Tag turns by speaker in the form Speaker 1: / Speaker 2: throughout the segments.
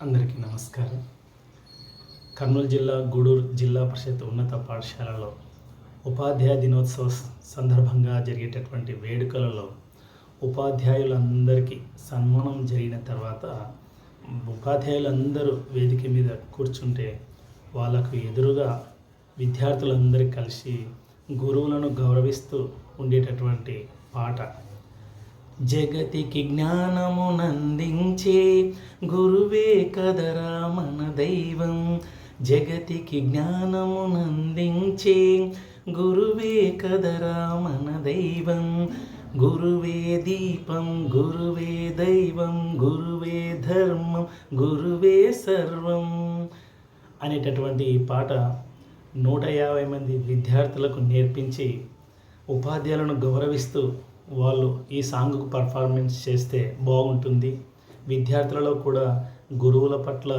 Speaker 1: అందరికీ నమస్కారం. కర్నూలు జిల్లా గూడూరు జిల్లా పరిషత్ ఉన్నత పాఠశాలలో ఉపాధ్యాయ దినోత్సవ సందర్భంగా జరిగేటటువంటి వేడుకలలో ఉపాధ్యాయులందరికీ సన్మానం జరిగిన తర్వాత ఉపాధ్యాయులందరూ వేదిక మీద కూర్చుంటే వాళ్ళకు ఎదురుగా విద్యార్థులందరూ కలిసి గురువులను గౌరవిస్తూ ఉండేటటువంటి పాట. జగతికి జ్ఞానమునందించే గురువే కదరా మన దైవం, జగతికి జ్ఞానమునందించే గురువే కదరా మన దైవం, గురువే దీపం గురువే దైవం, గురువే ధర్మం గురువే సర్వం అనేటటువంటి ఈ పాట 150 మంది విద్యార్థులకు నేర్పించి ఉపాధ్యాయులను గౌరవిస్తూ వాళ్ళు ఈ సాంగ్కు పర్ఫార్మెన్స్ చేస్తే బాగుంటుంది, విద్యార్థులలో కూడా గురువుల పట్ల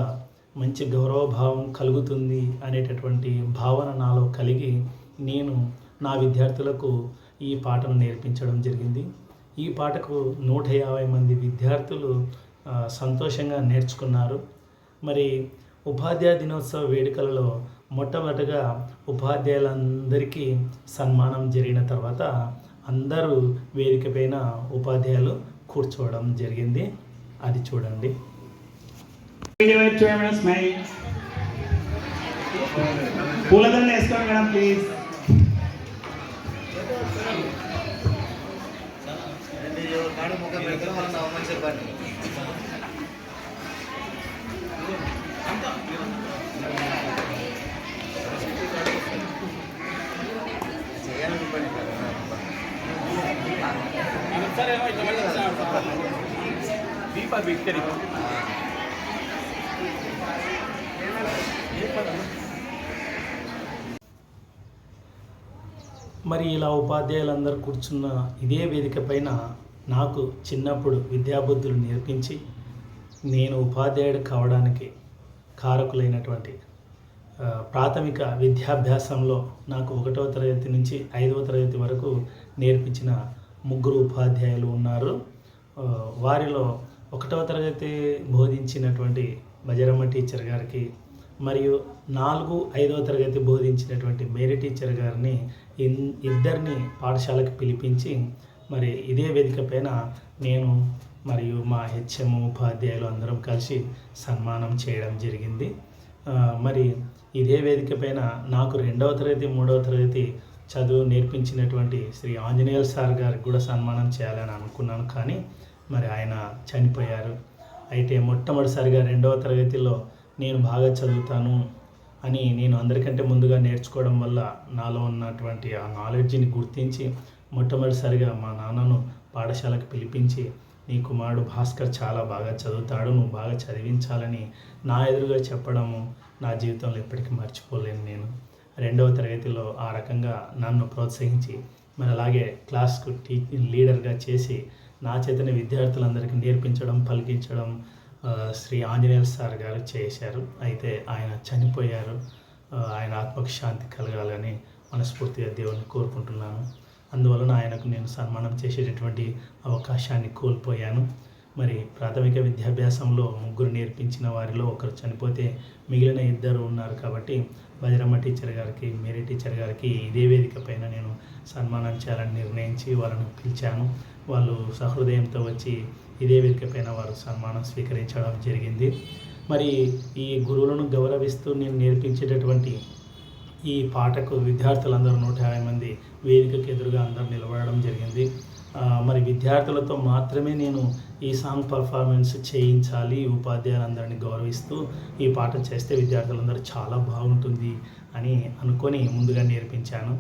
Speaker 1: మంచి గౌరవభావం కలుగుతుంది అనేటటువంటి భావన నాలో కలిగి నేను నా విద్యార్థులకు ఈ పాటను నేర్పించడం జరిగింది. ఈ పాటకు 150 మంది విద్యార్థులు సంతోషంగా నేర్చుకున్నారు. మరి ఉపాధ్యాయ దినోత్సవ వేడుకలలో మొట్టమొదటిగా ఉపాధ్యాయులందరికీ సన్మానం జరిగిన తర్వాత అందరూ వేదిక పైన ఉపాధ్యాయులు కూర్చోవడం జరిగింది. అది చూడండి.
Speaker 2: పూలదండ వేసుకోండి మేడం ప్లీజ్.
Speaker 1: మరి ఇలా ఉపాధ్యాయులందరూ కూర్చున్న ఇదే వేదిక పైన నాకు చిన్నప్పుడు విద్యాబుద్ధులు నేర్పించి నేను ఉపాధ్యాయుడు కావడానికి కారకులైనటువంటి ప్రాథమిక విద్యాభ్యాసంలో నాకు 1వ తరగతి నుంచి 5వ తరగతి వరకు నేర్పించిన 3 ఉపాధ్యాయులు ఉన్నారు. వారిలో 1వ తరగతి బోధించినటువంటి బజరమ్మ టీచర్ గారికి మరియు 4, 5వ తరగతి బోధించినటువంటి మేరీ టీచర్ గారిని ఇద్దరిని పాఠశాలకు పిలిపించి మరి ఇదే వేదిక పైన నేను మరియు మా హెచ్ఎం ఉపాధ్యాయులు అందరం కలిసి సన్మానం చేయడం జరిగింది. మరి ఇదే వేదిక పైన నాకు 2వ తరగతి 3వ తరగతి చదువు నేర్పించినటువంటి శ్రీ ఆంజనేయులు సార్ గారికి కూడా సన్మానం చేయాలని అనుకున్నాను, కానీ మరి ఆయన చనిపోయారు. అయితే మొట్టమొదటిసారిగా 2వ తరగతిలో నేను బాగా చదువుతాను అని నేను అందరికంటే ముందుగా నేర్చుకోవడం వల్ల నాలో ఉన్నటువంటి ఆ నాలెడ్జ్ని గుర్తించి మొట్టమొదటిసారిగా మా నాన్నను పాఠశాలకు పిలిపించి నీ కుమారుడు భాస్కర్ చాలా బాగా చదువుతాడు, నువ్వు బాగా చదివించాలని నా ఎదురుగా చెప్పడము నా జీవితంలో ఎప్పటికీ మర్చిపోలేను. నేను 2వ తరగతిలో ఆ రకంగా నన్ను ప్రోత్సహించి మరి అలాగే క్లాస్కు లీడర్గా చేసి నా చేతనే విద్యార్థులందరికీ నేర్పించడం పలికించడం శ్రీ ఆంజనేయులు సార్ గారు చేశారు. అయితే ఆయన చనిపోయారు. ఆయన ఆత్మకు శాంతి కలగాలని మనస్ఫూర్తిగా దేవుని కోరుకుంటున్నాను. అందువలన ఆయనకు నేను సన్మానం చేసేటటువంటి అవకాశాన్ని కోల్పోయాను. మరి ప్రాథమిక విద్యాభ్యాసంలో 3 నేర్పించిన వారిలో ఒకరు చనిపోతే మిగిలిన 2 ఉన్నారు. కాబట్టి బజరమ్మ టీచర్ గారికి మేరీ టీచర్ గారికి ఇదే వేదిక పైన నేను సన్మానం చేయాలని నిర్ణయించి వాళ్ళను పిలిచాను. వాళ్ళు సహృదయంతో వచ్చి ఇదే వేదిక పైన వారు సన్మానం స్వీకరించడం జరిగింది. మరి ఈ గురువులను గౌరవిస్తూ నేను నేర్పించేటటువంటి ఈ పాటకు విద్యార్థులందరూ 150 మంది వేదికకు ఎదురుగా అందరూ నిలబడడం జరిగింది. మరి విద్యార్థులతో మాత్రమే నేను ఈ సాంగ్ పర్ఫార్మెన్స్ చేయించాలి, ఉపాధ్యాయులందరినీ గౌరవిస్తూ ఈ పాట చేస్తే విద్యార్థులందరూ చాలా బాగుంటుంది అని అనుకొని ముందుగా నేర్పించాను.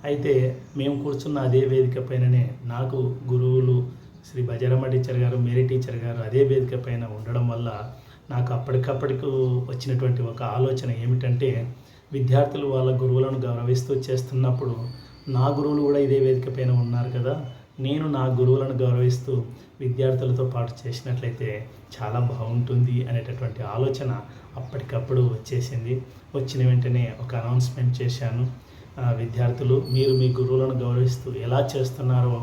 Speaker 1: అయితే మేము కూర్చున్న అదే వేదిక పైననే నాకు గురువులు శ్రీ బజరమ్మ టీచర్ గారు మేరీ టీచర్ గారు అదే వేదిక పైన ఉండడం వల్ల నాకు అప్పటికప్పటికి వచ్చినటువంటి ఒక ఆలోచన ఏమిటంటే, విద్యార్థులు వాళ్ళ గురువులను గౌరవిస్తూ చేస్తున్నప్పుడు నా గురువులు కూడా ఇదే వేదిక పైన ఉన్నారు కదా, నేను నా గురువులను గౌరవిస్తూ విద్యార్థులతో పాటు చేసినట్లయితే చాలా బాగుంటుంది అనేటటువంటి ఆలోచన అప్పటికప్పుడు వచ్చేసింది. వచ్చిన వెంటనే ఒక అనౌన్స్మెంట్ చేశాను. విద్యార్థులు మీరు మీ గురువులను గౌరవిస్తూ ఎలా చేస్తున్నారో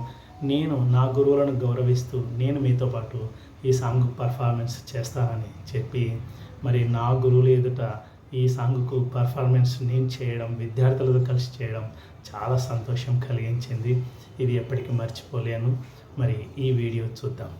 Speaker 1: నేను నా గురువులను గౌరవిస్తూ నేను మీతో పాటు ఈ సాంగ్ పర్ఫార్మెన్స్ చేస్తానని చెప్పి మరి నా గురువులు ఎదుట ఈ సాంగ్కు పర్ఫార్మెన్స్ నేను చేయడం, విద్యార్థులతో కలిసి చేయడం చాలా సంతోషం కలిగించింది. ఇది ఎప్పటికీ మర్చిపోలేను. మరి ఈ వీడియో చూద్దాం.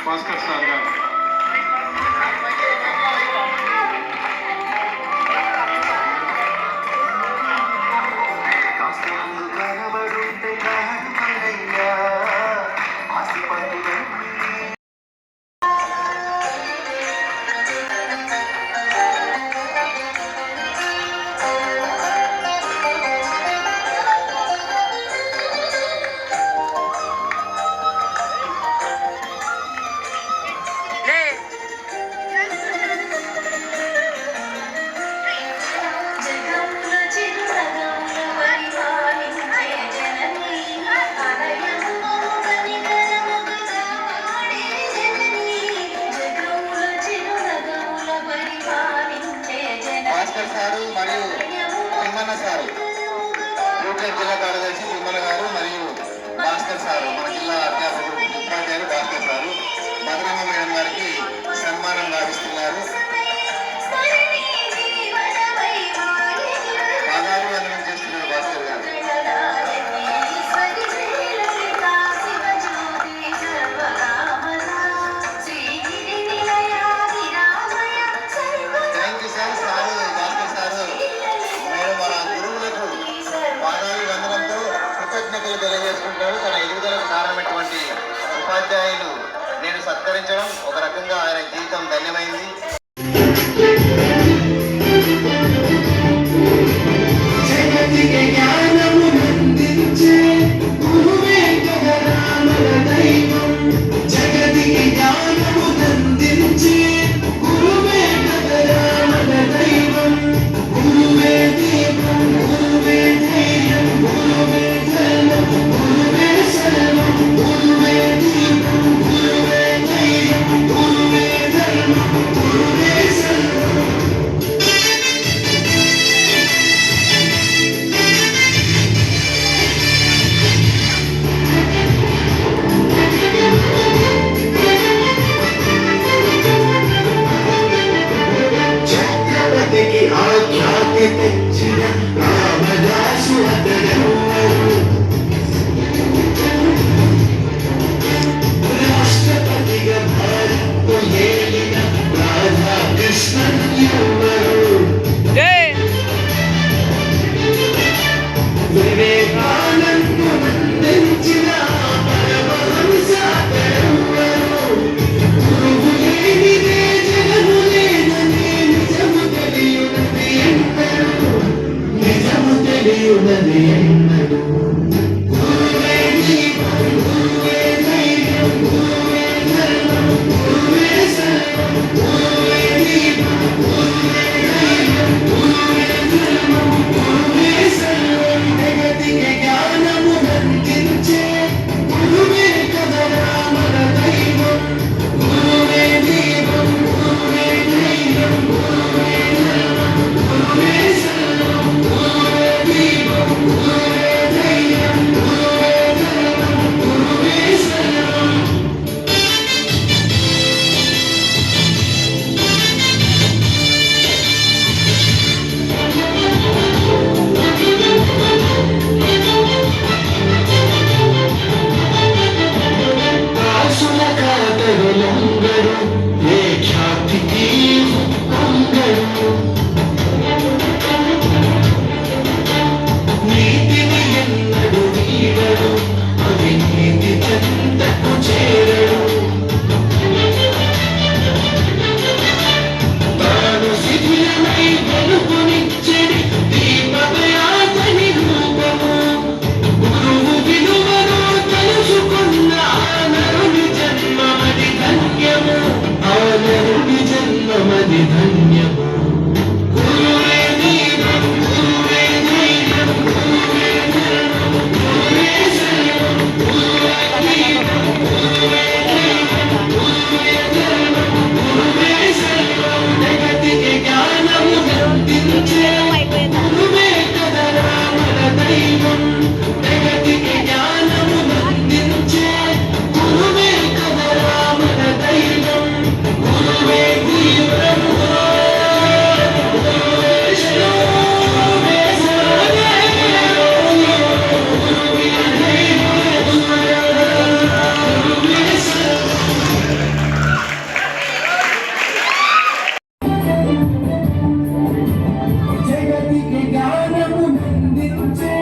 Speaker 3: భాస్కర్ సార్ గారు సారు మరియు తిమ్మన్న సారు, యూట్యూబ్ జిల్లా కార్యదర్శి తిమ్మన్న గారు మరియు భాస్కర్ సారు, మన జిల్లా అధ్యాపకుడు ఉపాధ్యాయులు భాస్కర్ సారు భద్రమ్మ మేడం గారికి సన్మానం గావిస్తున్నారు. పాదాలు వందనం చేస్తున్నారు భాస్కర్ గారు. తెలియజేసుకుంటారు. తన ఎదుగుదలకు కారణమైనటువంటి ఉపాధ్యాయులు నేను సత్కరించడం ఒక రకంగా ఆయన జీవితం ధన్యమైంది.
Speaker 4: లొంగడు ఏ ఖ్యాతికి పొంగడు నీతిని ఎన్నడు వీడడు అవినీతి చెంతకు చేరడు తాను శిథిలమై వెలుగునిచ్చడి దీపమయాతని రూపము గురువు విలువను తెలుసుకున్న నరుని జన్మమది ధన్యము ఆ నరుని జన్మమది ధన్యము గురువే దీపం గురువే ధైర్యం గురువే ధర్మం గురువే శైవం గురువే దీపం గురువే ధైర్యం గురువే ధర్మం గురువే శైవం జగతికి జ్ఞానము అందించే గురువే కదరా మన దైవం జగతికి జ్ఞానము అందించే గురువే కదరా మన దైవం గురువే దీపం గురువే శైవం గురువే జగతికి జ్ఞానము అందించే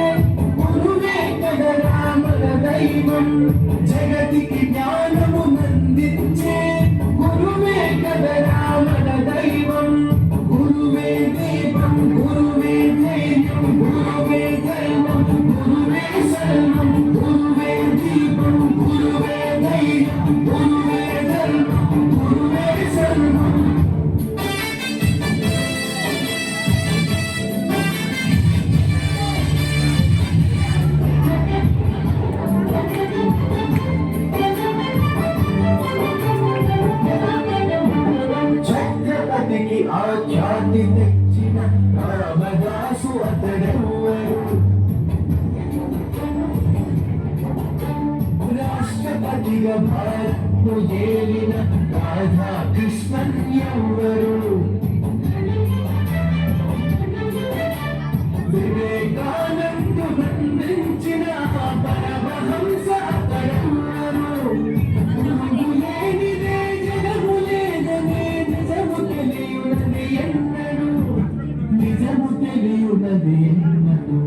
Speaker 4: గురువే కదరా మన దైవం జగతికి జ్ఞానము అందించే గురువే కదరా మన దైవం గురువే దీపం గురువే ధైర్యం గురువే ధర్మం గురువే శరణం గురువే దీపం గురువే ధైర్యం గురువే ధర్మం గురువే శరణం ఛత్రపతికి ఆఖ్యాతి తెచ్చిన రామదాసు అతడెవ్వరు రాష్ట్రపతిగా భారత్ను ఏలిన రాధాకృష్ణన్ ఎవ్వరు వివేకానందుడు అందించిన పరమహంస అతడెవ్వరు గురువు లేనిదే జగము లేదనే నిజము తెలియునది ఎన్నడు నిజము తెలియునది ఎన్నడు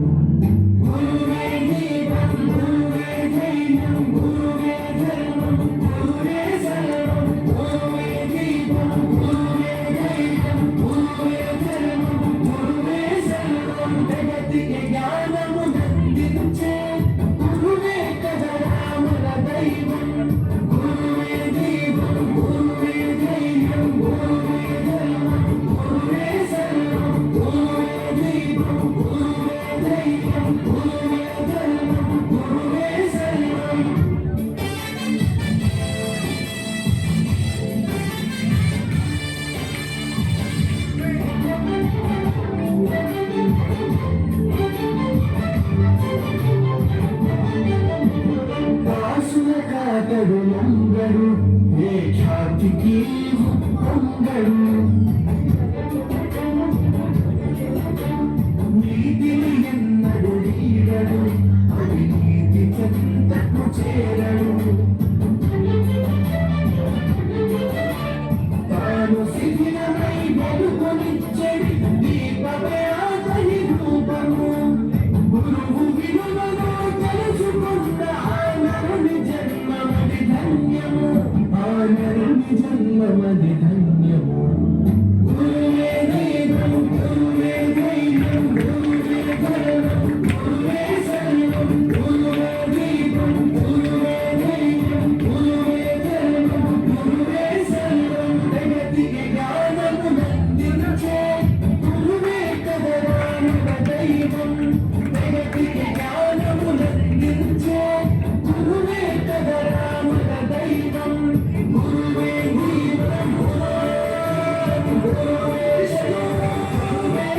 Speaker 4: గురువే దీపం గురువే ధైర్యం గురువే ధర్మం గురువే శరణం గురువే దీపం గురువే ధైర్యం గురువే ధర్మం గురువే శరణం జగతికి జ్ఞానము అందించే గురువే కదరా మన దైవం గురువే దీపం గురువే ధైర్యం గురువే ధర్మం గురువే శరణం గురువే దీపం గురువే ధైర్యం గురువే ధర్మం గురువే శరణం దాసుల కాతడు లొంగడు ఏ ఖ్యాతికి పొంగడు నీతిని ఎన్నడు వీడడు అవినీతి చెంతకు చేరడు తాను శిథిలమై వెలుగునిచ్చడి దీపమే అతని రూపము గురువు విలువను తెలుసుకున్న ఆ నరుని జన్మమది ధన్యము ఆ నరుని జన్మమది ధన్యము గురువే దీపం గురువే ధైర్యం గురువే ధర్మం గురువే శరణం గురువే దీపం గురువే ధైర్యం గురువే ధర్మం గురువే శరణం జగతికి జ్ఞానము అందించే గురువే కదరా మన దైవం జగతికి జ్ఞానము అందించే గురువే కదరా మన దైవం గురువే దీపం గురువే శరణం గురువే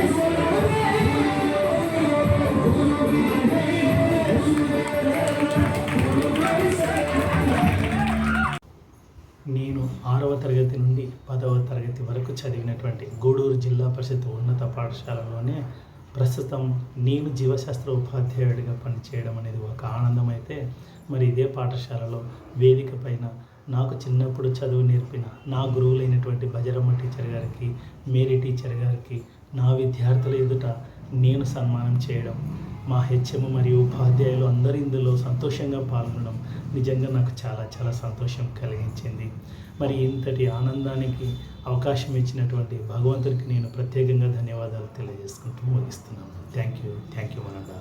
Speaker 1: నేను 6వ తరగతి నుండి 10వ తరగతి వరకు చదివినటువంటి గూడూరు జిల్లా పరిషత్ ఉన్నత పాఠశాలలోనే ప్రస్తుతం నేను జీవశాస్త్ర ఉపాధ్యాయుడిగా పనిచేయడం అనేది ఒక ఆనందం అయితే మరి ఇదే పాఠశాలలో వేదిక పైన నాకు చిన్నప్పుడు చదువు నేర్పిన నా గురువులైనటువంటి బజరమ్మ టీచర్ గారికి, మేరీ టీచర్ గారికి, నా విద్యార్థుల ఎదుట నేను సన్మానం చేయడం, మా హెచ్ఎం మరియు ఉపాధ్యాయులు అందరూ ఇందులో సంతోషంగా పాల్గొనడం నిజంగా నాకు చాలా చాలా సంతోషం కలిగించింది. మరి ఇంతటి ఆనందానికి అవకాశం ఇచ్చినటువంటి భగవంతుడికి నేను ప్రత్యేకంగా ధన్యవాదాలు తెలియజేసుకుంటూ ముగిస్తున్నాను. Thank you మనండా.